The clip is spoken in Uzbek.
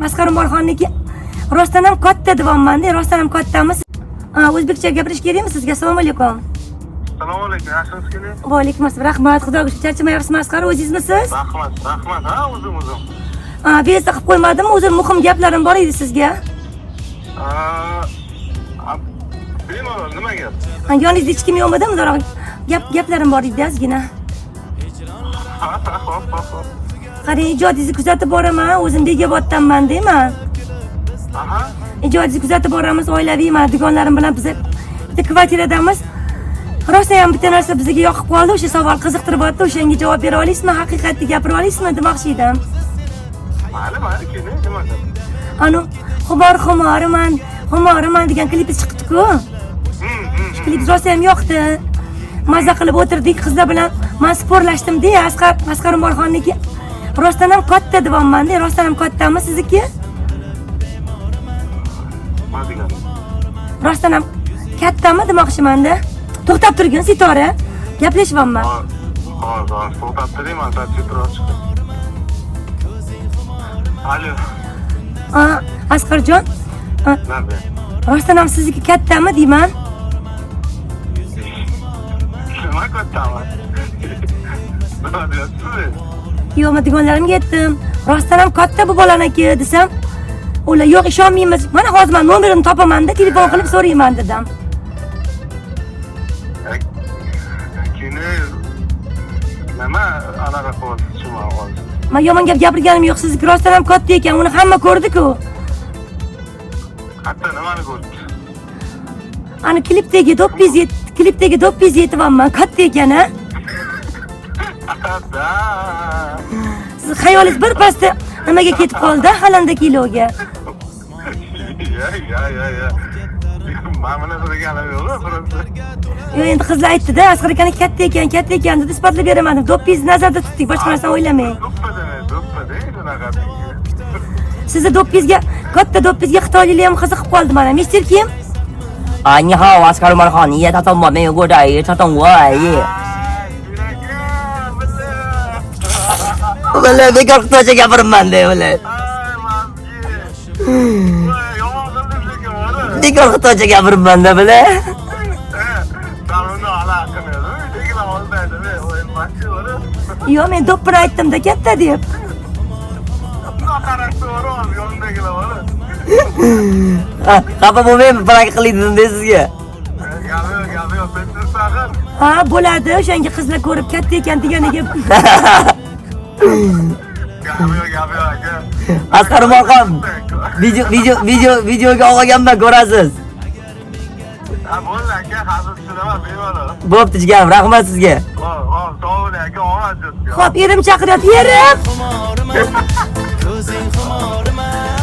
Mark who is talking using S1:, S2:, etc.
S1: Asqar Umorxonniki rostdan ham katta deyapman-da, rostdan ham kattami? O'zbekcha gapirish kerakmi sizga? Assalomu alaykum.
S2: Assalomu alaykum. Yaxshimisizlar?
S1: Va alaykum assalom. Rahmat. Xudoga shukr. Charchamayapsizmi Asqar? O'zingizmisiz?
S2: Rahmat. Ha, o'zim.
S1: Bezda qilib qo'ymadimmi? O'zim muhim gaplarim bor edi sizga.
S2: Bemalol, nima gap?
S1: Yoningizda hech kim yo'qmidi? Zo'roq gaplarim bor edi ozgina. Qarang, ijodingizni kuzatib boraman. O'zim Bekoboddanman deyman.
S2: Aha.
S1: Ijodingizni kuzatib boramiz, oilaviy, mana dugonlarim bilan biz bitta kvartiradamiz. Rosa ham bitta narsa bizga yoqib qoldi, o'sha savol qiziqtiryapti, o'shanga javob bera olasizmi? Haqiqatni gapira olasizmi demoqchi edim.
S2: Mayli, keling, nima gap?
S1: Anu, xumoriman degan klipi chiqdi-ku. Klip rosa ham yoqdi. Mazza qilib o'tirdik qizlar bilan. Men sporlashdim-da, Asqar Umorxonniki rostdan ham katta deyapman-da, rostdan ham kattami sizniki? Rostdan ham kattami demoqchiman-da. To'xtab turgin, Sitora. Gaplashyapman.
S2: Hozir to'xtab turing, men Sitora. Alo.
S1: Asqarjon.
S2: Nima?
S1: Rostdan ham sizniki kattami deyman?
S2: Nima kattami? Nima deyapsiz?
S1: Yo'q, men dugonlarimga aytdim. Rostdan ham katta bu bolaniki desam, ular yo'q, ishonmaymiz. Mana hozir men nomerini topaman-da, telefon qilib so'rayman dedim.
S2: Nima anaqa qilib tushunmayapman.
S1: Men yomon gap gapirganim yo'q, sizniki rostdan ham katta ekan, uni hamma ko'rdi-ku.
S2: Katta nimani ko'rdi?
S1: Ani klipdagi do'ppiz yetyapman, katta ekan-a. Siz xayolingiz bir pasda nimaga ketib qoldi? Halanda kiloga.
S2: Ya. Mana deganim yo'q-ku.
S1: Yo'q, endi qizlar aytdi-da, Asqar akani katta ekan deb isbotlab beraman. Do'ppizni nazarda tutdik, boshqa narsani o'ylamang.
S2: Do'ppada.
S1: Sizni katta do'ppizga xitoyliklar ham qiziqib qoldi mana. Mister Kim?
S3: 你好，我是卡鲁马好，你也他从我没有过来，他从我而已。Vallahi bekor Xitoycha gapiraman de, vallahi. Bekor Xitoycha gapiraman de, vallahi.
S1: Yo'q, men do'ppini aytdim-da katta deb.
S3: Xafa bo'lmaymi, prank qildim sizga.
S1: Ha, bo'ladi. O'shanga qizlar ko'rib katta ekan deganiga.
S3: Asqar Umorxon, videoga olganman, ko'rasiz.
S2: Bo'ldi aka, hozir tushunaman, bemalol.
S3: Bo'pti jigarim, rahmat sizga.
S2: Sog' bo'ling aka, omad.
S1: Xo'p, erim chaqiryapti, erim.